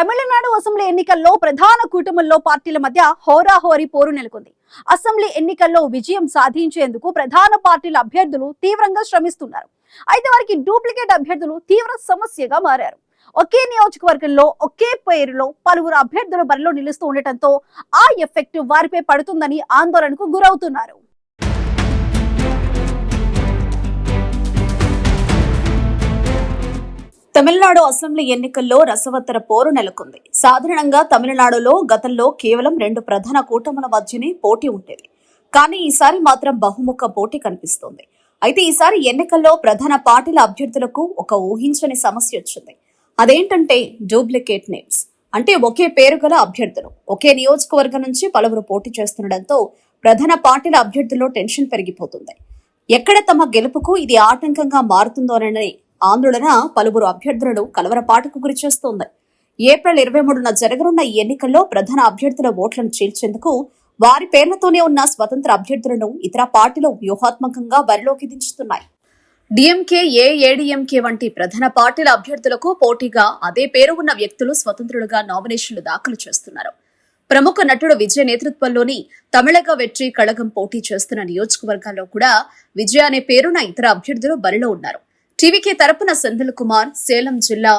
Tamil Nadu assembly ఎన్నికల్లో ప్రధాన కూటముల్లో పార్టీల మధ్య హోరాహోరీ పోరు నెలకొంది. అసెంబ్లీ ఎన్నికల్లో విజయం సాధించేందుకు ప్రధాన పార్టీల అభ్యర్థులు తీవ్రంగా శ్రమిస్తున్నారు. అయితే వారికి డూప్లికేట్ అభ్యర్థులు తీవ్ర సమస్యగా మారారు. ఒకే నియోజకవర్గంలో ఒకే పేరులో పలువురు అభ్యర్థులు బరిలో నిలుస్తూ ఉండటంతో ఆ ఎఫెక్ట్ వారిపై పడుతుందని ఆందోళనకు గురవుతున్నారు. తమిళనాడు అసెంబ్లీ ఎన్నికల్లో రసవత్తర పోరు నెలకొంది. సాధారణంగా తమిళనాడులో గతంలో కేవలం 2 ప్రధాన కూటముల మధ్యనే పోటీ ఉండేది. కానీ ఈసారి మాత్రం బహుముఖ పోటీ కనిపిస్తోంది. అయితే ఈసారి ఎన్నికల్లో ప్రధాన పార్టీల అభ్యర్థులకు ఒక ఊహించని సమస్య వచ్చింది. అదేంటంటే డూప్లికేట్ నేమ్స్. అంటే ఒకే పేరు గల అభ్యర్థులు ఒకే నియోజకవర్గం నుంచి పలువురు పోటీ చేస్తుండటంతో ప్రధాన పార్టీల అభ్యర్థుల్లో టెన్షన్ పెరిగిపోతుంది. ఎక్కడ తమ గెలుపుకు ఇది ఆటంకంగా మారుతుందోనని ఆందోళన పలువురు అభ్యర్థులను కలవరపాటుకు గురిచేస్తోంది. ఏప్రిల్ 23న జరగనున్న ఈ ఎన్నికల్లో ప్రధాన అభ్యర్థుల ఓట్లను చీల్చేందుకు వారి పేర్లతోనే ఉన్న స్వతంత్ర అభ్యర్థులను ఇతర పార్టీలు వ్యూహాత్మకంగా బరిలోకి దించుతున్నాయి. డిఎంకే, ఏఐఏడీఎంకే వంటి ప్రధాన పార్టీల అభ్యర్థులకు పోటీగా అదే పేరు ఉన్న వ్యక్తులు స్వతంత్రులుగా నామినేషన్లు దాఖలు చేస్తున్నారు. ప్రముఖ నటుడు విజయ్ నేతృత్వంలోని తమిళగ వెట్రి కళగం పోటీ చేస్తున్న నియోజకవర్గాల్లో కూడా విజయ్ అనే పేరున్న ఇతర అభ్యర్థులు బరిలో ఉన్నారు. టీవీకే తరపున సెంధిల్ కుమార్ సేలం జిల్లా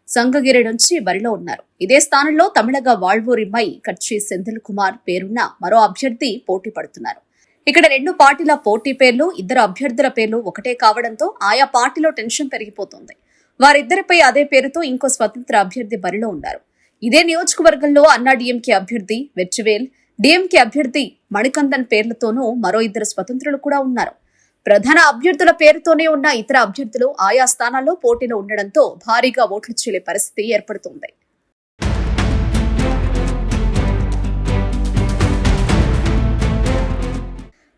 సంగగిరి నుంచి బరిలో ఉన్నారు. ఇదే స్థానంలో తమిళగ వాళ్వూరిమై కచ్చి సెంధిల్ కుమార్ పేరున్న మరో అభ్యర్థి పోటీ పడుతున్నారు. ఇక్కడ 2 పార్టీల పోటీ పేర్లు, ఇద్దరు అభ్యర్థుల పేర్లు ఒకటే కావడంతో ఆయా పార్టీలో టెన్షన్ పెరిగిపోతుంది. వారిద్దరిపై అదే పేరుతో ఇంకో స్వతంత్ర అభ్యర్థి బరిలో ఉన్నారు. ఇదే నియోజకవర్గంలో అన్నా డీఎంకే అభ్యర్థి వెట్రివేల్, డీఎంకే అభ్యర్థి మణికందన్ పేర్లతోనూ మరో 2 స్వతంత్రులు కూడా ఉన్నారు. ప్రధాన అభ్యర్థుల పేరుతోనే ఉన్న ఇతర అభ్యర్థులు ఆయా స్థానాల్లో పోటీలో ఉండడంతో భారీగా ఓట్లు చీలే పరిస్థితి ఏర్పడుతుంది.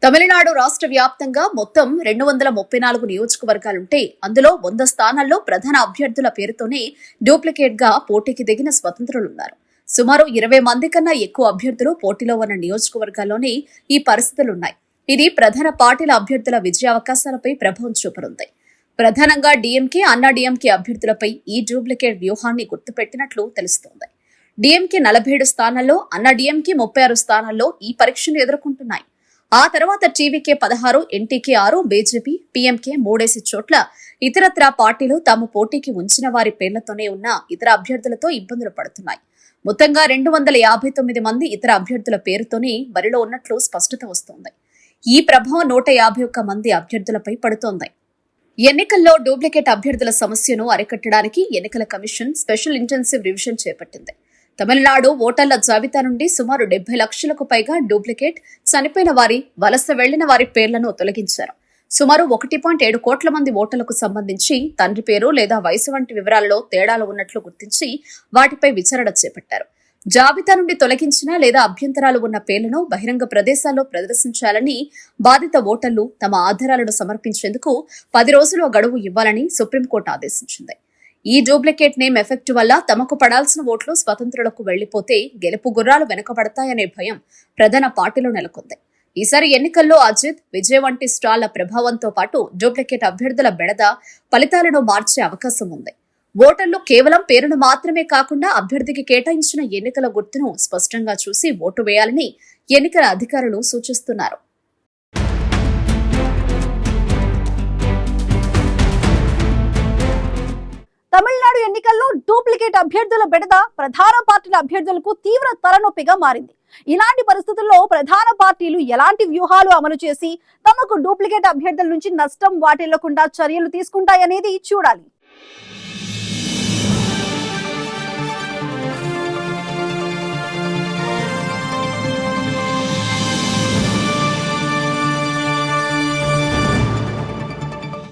తమిళనాడు రాష్ట్ర వ్యాప్తంగా మొత్తం 234 నియోజకవర్గాలుంటే అందులో 100 స్థానాల్లో ప్రధాన అభ్యర్థుల పేరుతోనే డూప్లికేట్ గా పోటీకి దిగిన స్వతంత్రులున్నారు. సుమారు 20 మంది కన్నా ఎక్కువ అభ్యర్థులు పోటీలో ఉన్న నియోజకవర్గాల్లోనే ఈ పరిస్థితులున్నాయి. ఇది ప్రధాన పార్టీల అభ్యర్థుల విజయ అవకాశాలపై ప్రభావం చూపనుంది. ప్రధానంగా డీఎంకే, అన్నా డీఎంకే అభ్యర్థులపై ఈ డూప్లికేట్ వ్యూహాన్ని గుర్తుపెట్టినట్లు తెలుస్తోంది. డీఎంకే 47 స్థానాల్లో, అన్నా డీఎంకే 36 స్థానాల్లో ఈ పరీక్షను ఎదుర్కొంటున్నాయి. ఆ తర్వాత టీవీకే 16, ఎన్టీకే 6, బీజేపీ, పీఎంకే 3 చోట్ల ఇతరత్రా పార్టీలు తాము పోటీకి ఉంచిన వారి పేర్లతోనే ఉన్న ఇతర అభ్యర్థులతో ఇబ్బందులు పడుతున్నాయి. మొత్తంగా 259 మంది ఇతర అభ్యర్థుల పేరుతోనే బరిలో ఉన్నట్లు స్పష్టత వస్తోంది. ఈ ప్రభావం 151 మంది అభ్యర్థులపై పడుతోంది. ఎన్నికల్లో డూప్లికేట్ అభ్యర్థుల సమస్యను అరికట్టడానికి ఎన్నికల కమిషన్ స్పెషల్ ఇంటెన్సివ్ రివిజన్ చేపట్టింది. తమిళనాడు ఓటర్ల జాబితా నుండి సుమారు 70 లక్షలకు పైగా డూప్లికేట్, చనిపోయిన వారి, వలస వెళ్లిన వారి పేర్లను తొలగించారు. సుమారు 1.7 కోట్ల మంది ఓటర్లకు సంబంధించి తండ్రి పేరు లేదా వయసు వంటి వివరాలలో తేడాలు ఉన్నట్లు గుర్తించి వాటిపై విచారణ చేపట్టారు. జాబితా నుండి తొలగించిన లేదా అభ్యంతరాలు ఉన్న పేర్లను బహిరంగ ప్రదేశాల్లో ప్రదర్శించాలని బాధిత ఓటర్లు తమ ఆధారాలను సమర్పించేందుకు 10 రోజుల గడువు ఇవ్వాలని సుప్రీంకోర్టు ఆదేశించింది. ఈ డూప్లికేట్ నేమ్ ఎఫెక్ట్ వల్ల తమకు పడాల్సిన ఓట్లు స్వతంత్రులకు వెళ్లిపోతే గెలుపు గుర్రాలు వెనుకబడతాయనే భయం ప్రధాన పార్టీలో నెలకొంది. ఈసారి ఎన్నికల్లో అజిత్, విజయ్ వంటి స్టార్ల ప్రభావంతో పాటు డూప్లికేట్ అభ్యర్థుల బెడద ఫలితాలను మార్చే అవకాశం ఉంది. ఓటర్లు కేవలం పేరును మాత్రమే కాకుండా అభ్యర్థికి కేటాయించిన ఎన్నికల గుర్తును స్పష్టంగా చూసి ఓటు వేయాలని ఎన్నికల అధికారులు సూచిస్తున్నారు. తమిళనాడు ఎన్నికల్లో డూప్లికేట్ అభ్యర్థుల బెడద ప్రధాన పార్టీల అభ్యర్థులకు తీవ్ర తలనొప్పిగా మారింది. ఇలాంటి పరిస్థితుల్లో ప్రధాన పార్టీలు ఎలాంటి వ్యూహాలు అమలు చేసి తమకు డూప్లికేట్ అభ్యర్థుల నుంచి నష్టం వాటిల్లకుండా చర్యలు తీసుకుంటాయనేది చూడాలి.